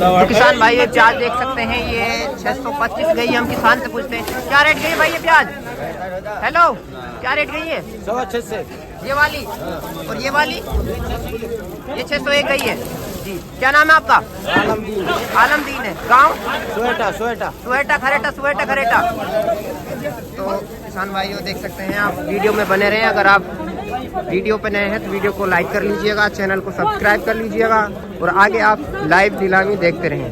तो किसान भाई ये प्याज देख सकते हैं, ये 625 गई। हम किसान से पूछते हैं क्या रेट गई भाई ये प्याज? हेलो, क्या रेट गई है? 625 से ये वाली और ये वाली ये 601 गई है जी। क्या नाम है आपका? आलमदीन। आलमदीन है। गाँव सोएटा सुएटा खरेटा। तो किसान भाइयों देख सकते हैं, आप वीडियो में बने रहे। अगर आप वीडियो पे नए हैं तो वीडियो को लाइक कर लीजिएगा, चैनल को सब्सक्राइब कर लीजिएगा और आगे आप लाइव नीलामी देखते रहें।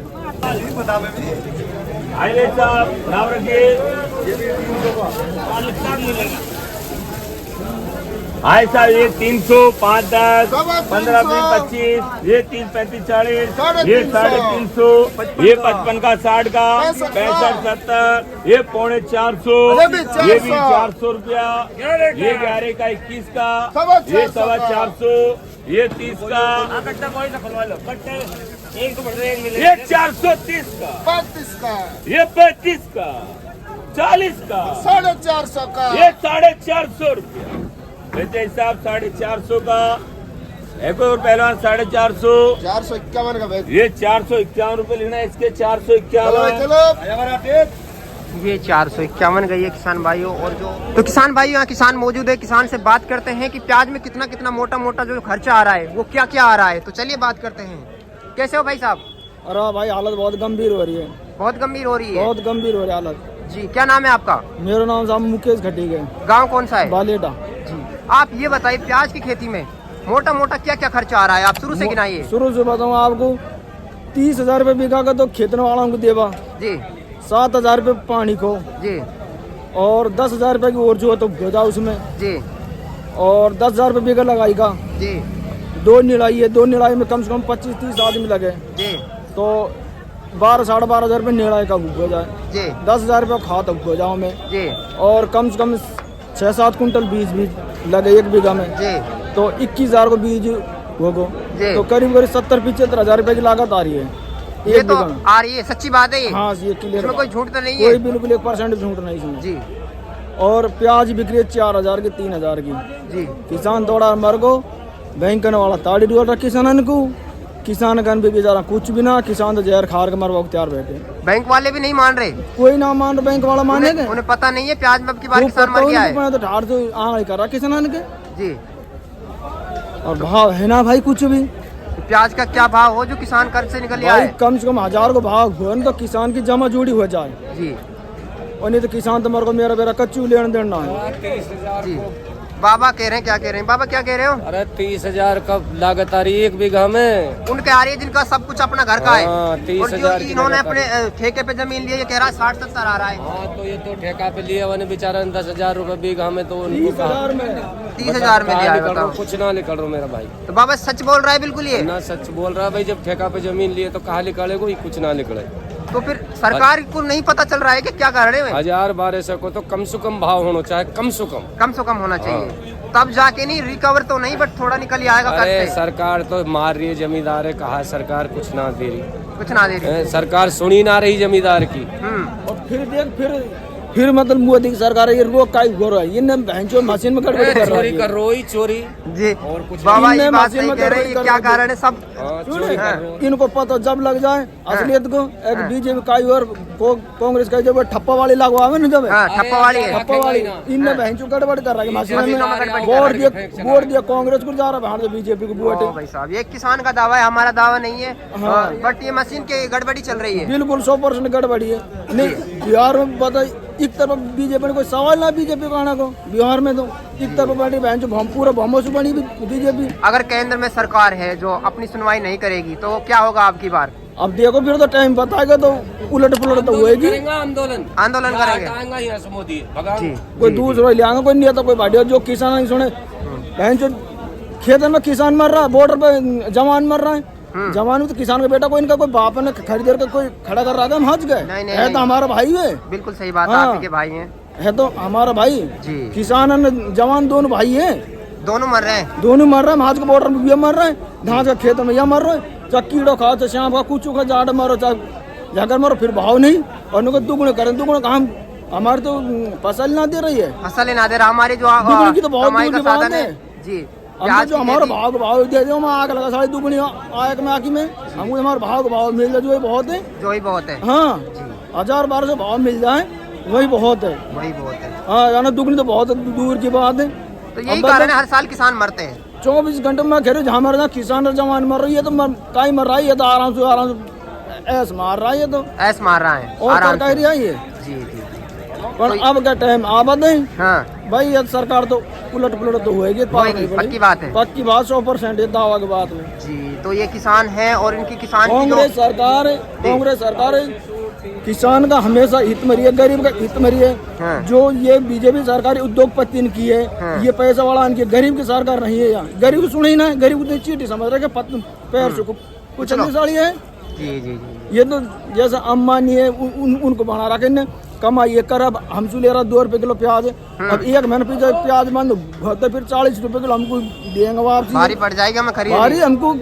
हाय साहब, ये 300, 5, 10, 15, 20, 25, ये 30, 35, 40, ये 350, ये 55 का, 60 का, 65, 70, ये 350, ये भी 400 रुपया, ये 11 का, 21 का, ये 450, ये 30 का, ये 430 का, 35 का, ये 35 का, 40 का, 450 का, ये 450 रुपया। वैसे हिसाब 450 का, एक और पहलवान 450, 451 का भाई। ये 451 रुपए लेना है इसके, 451। चलो ये 451 गई है किसान भाइयों। और जो तो किसान भाइयों यहाँ किसान मौजूद है, किसान से बात करते हैं कि प्याज में कितना कितना मोटा मोटा जो खर्चा आ रहा है वो क्या क्या आ रहा है। तो चलिए बात करते हैं। कैसे हो भाई साहब? अरे भाई हालत बहुत गंभीर हो रही है, बहुत गंभीर हो रही है। बहुत गंभीर हो रही है हालत जी। क्या नाम है आपका? मेरा नाम साहब मुकेश खटीक है, गाँव कौन सा है? बालेटा। आप ये बताइए प्याज की खेती में मोटा मोटा क्या क्या खर्चा आ रहा है? आप शुरू से गिनाइए। शुरू से बताऊँ आपको, 30,000 रुपये बीघा का तो खेतन वालों को देवा जी 7,000 रुपये पानी को, जी और 10,000 रुपये की और जो है तो भेजा उसमें, जी और 10,000 रुपये बीघा लगाई का। जी 2 निड़ाई है, 2 निड़ाई में कम से कम 25-30 आदमी लगे, जी तो 12-12,500 रुपये निड़ाई का भूख हो जाए, जी 10,000 रुपये खाद हो जाओ में, जी और कम से कम 6-7 कुंटल बीज भी लगे 1 बीघा में, जी तो 21,000 को बीज होगो, जी। तो करीब 70-75,000 रुपये की लागत आ रही है ये एक तो बीघा में। आ रही है, सच्ची बात है ये। हाँ ये क्लियर, इसमें कोई झूठ तो नहीं कोई है? बिल्कुल 1% भी झूठ नहीं इसमें। जी और प्याज बिक्री है 4,000 की, 3,000 की। जी किसान थोड़ा मर गो, बैंक वाला ताड़ी डोल रहा किसान को, किसान कन भी बेचारा कुछ भी ना, किसान तो जहर खार के मरवा तैयार बैठे। बैंक वाले भी नहीं मान रहे? कोई ना मान रहा, बैंक वाला मानेगा? उन्हें पता नहीं है प्याज में अब की बार किसान मर गया है। तो ठार तो आंख कर रहा किसान के, जी। और भाव है ना भाई कुछ भी। तो प्याज का क्या भाव हो जो किसान कर्ज से निकल भाई आए? कम से कम 1,000 को भाव हो तो किसान की जमा जोड़ी हो जाए, जी और नहीं तो किसान तो मेरे को मेरा कच्चू लेन देना है। जी। बाबा कह रहे हैं, क्या कह रहे हैं बाबा, क्या कह रहे हो? अरे 30,000 का लागत आ रही है 1 बीघा में। उनके आ रही है जिनका सब कुछ अपना घर का है। हाँ, 30,000 और जो इन्होंने अपने ठेके पे जमीन ली है, ये कह रहा है 60-70 आ रहा है। हाँ तो ये तो ठेका पे लिए मैंने बेचारा 10,000 रुपए बीघा में, तो उनको 30,000 में 30,000 में लिया है, निकल रहा हूँ, बताओ। कुछ ना निकल रहा हूँ मेरा भाई। तो बाबा सच बोल रहा है बिल्कुल ये? ना सच बोल रहा है भाई, जब ठेका पे जमीन लिए तो कहाँ निकले कोई, कुछ ना निकले। तो फिर सरकार को नहीं पता चल रहा है कि क्या कारण है? 1,000-1,200 को तो कम से कम भाव होना चाहिए, कम से कम। होना चाहिए, तब जाके नहीं रिकवर तो नहीं, बट थोड़ा निकल ही आएगा कर्ज अरे से। सरकार तो मार रही है जमींदार है, कहा सरकार कुछ ना दे रही, कुछ ना दे रही। सरकार सुनी ना रही जमींदार की। और फिर देख फिर मतलब मोदी की सरकार ये रोक का हो रहा है, ये भैंसो मशीन में गड़बड़ी कर रहा चोरी है। कर रोई चोरी जी और कुछ बाबा ये इनने बात मशीन सही में कह रहे हैं, गड़बड़ी क्या कर कारण है सब? चोरी कर रहे। इनको पता जब लग जाए असलियत को, एक बीजेपी का और कांग्रेस का जब ठप्पा वाली लगवावे ना, जब हाँ, ठप्पा वाली है। ठप्पा वाली इनने भैंसो गड़बड़ी कर रहा है मशीन मशीनों में में, गड़बड़ी कर वोट दिया कांग्रेस को, जा रहा है बीजेपी को वोट। ओ भाई साहब, ये किसान का दावा है, हमारा दावा नहीं है। हाँ। बट ये मशीन की गड़बड़ी चल रही है। बिल्कुल 100% गड़बड़ी है। नहीं बिहार में पता एक तरफ बीजेपी ने कोई सवाल ना बीजेपी को आना को, बिहार में तो एक तरफ बैठी बहन जो पूरा भमोस बनी बीजेपी। अगर केंद्र में सरकार है जो अपनी सुनवाई नहीं करेगी तो क्या होगा अब की बार? अब देखो फिर तो टाइम बताएगा, तो उलट पुलट तो होएगी। आंदोलन करेंगे मोदी जी। कोई दूसरा ले आएगा, कोई नहीं आता, कोई भाड़िया जो किसान नहीं सुने। बहन जो खेत में किसान मर रहा है, बॉर्डर पे जवान मर रहा है, जवान में तो किसान का बेटा कोई, इनका कोई बाप ने खरीद कर कोई खड़ा कर रहा था, हम हंस गए। नहीं, है तो हमारा भाई है, बिल्कुल सही बात है, हाँ। आप ही के भाई हैं है तो हमारा भाई जी। किसान और जवान दोनों भाई है, दोनों मर रहे हैं। दोनों मर रहे हैं। महाज के बॉर्डर में ये मर रहे हैं, धान का खेत में यह मर रहे हैं, चाहे कीड़ो खाओ, चाहे शाम का कुछ का जाड़ मारो, चाहे जाकर मारो, फिर भाव नहीं। और उनको दुगुने करें, दुगुने काम हमारे तो फसल ना दे रही है, फसल ना दे रहा, हमारी जो दुगुने की तो बहुत कमाई दूर का की बात साधन है है। जी। हमको प्याज जो की हमारा खेती- भाव दे दो, मैं आग लगा 2.5 आग में आकी में हमको हमारा भाव मिल जाए जो ये बहुत है। जो ही बहुत है, हाँ 1000-1200 भाव मिल जाए वही बहुत है। वही बहुत है। हाँ जाना दुगनी तो बहुत दूर की बात है। तो यही अब कारण है हर साल किसान मरते हैं। 24 घंटे में खेरे जहाँ मर रहा किसान और जवान मर रही है तो काई मर रहा है, ये तो आराम से ऐस मार रहा है ये तो, ऐस मार रहा है और आराम सरकारी से। है ये। जी जी। पर अब का टाइम आबाद है हाँ भाई, ये सरकार तो उलट पुलट तो होएगी, होएगी, पक्की बात है। पक्की बात 100% दावा की बात में। जी। तो ये किसान है और इनकी किसान की कांग्रेस जो सरकार किसान का हमेशा हित मरी है, गरीब का हित मरी है। हाँ। जो ये बीजेपी सरकार उद्योगपति ने की है, हाँ। ये पैसा वाला इनकी, गरीब की सरकार नहीं है यहाँ। गरीब को सुने ही ना, गरीब को चीटी समझ रहे पैर से कुछ चलो। साड़ी है। जी जी जी। ये तो जैसा अंबानी है उनको बना रखा इन्हें, कमाई ये कर। अब हमसे ले रहा 2 रुपए किलो प्याज, अब 1 महीने पे प्याज मान तो फिर 40 रुपए किलो हमको देंगे वापसी। भारी पड़ जाएगी हमें खरीद। भारी हमको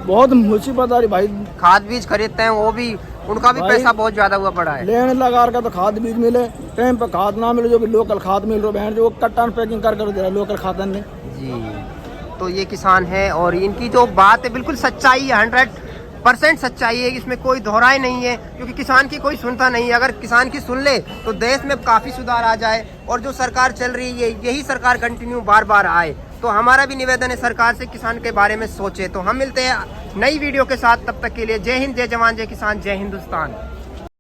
बहुत मुसीबत आ रही भाई। खाद बीज खरीदते हैं वो भी, उनका भी भाई, पैसा बहुत ज्यादा हुआ पड़ा है। लेने लगा कर तो खाद बीज मिले, टाइम पे खाद ना मिले, जो भी लोकल खाद मिल रहा है जो कट्टा पैकिंग कर दे रहा है लोकल खादन ने। जी। तो ये किसान है और इनकी जो बात है बिल्कुल सच्चाई है, 100% सच्चाई है, इसमें कोई दोहराई नहीं है। क्योंकि किसान की कोई सुनता नहीं है। अगर किसान की सुन ले तो देश में काफी सुधार आ जाए और जो सरकार चल रही है यही सरकार कंटिन्यू बार बार आए। तो हमारा भी निवेदन है सरकार से किसान के बारे में सोचे। तो हम मिलते हैं नई वीडियो के साथ, तब तक के लिए जय हिंद, जय जवान, जय किसान, जय हिंदुस्तान।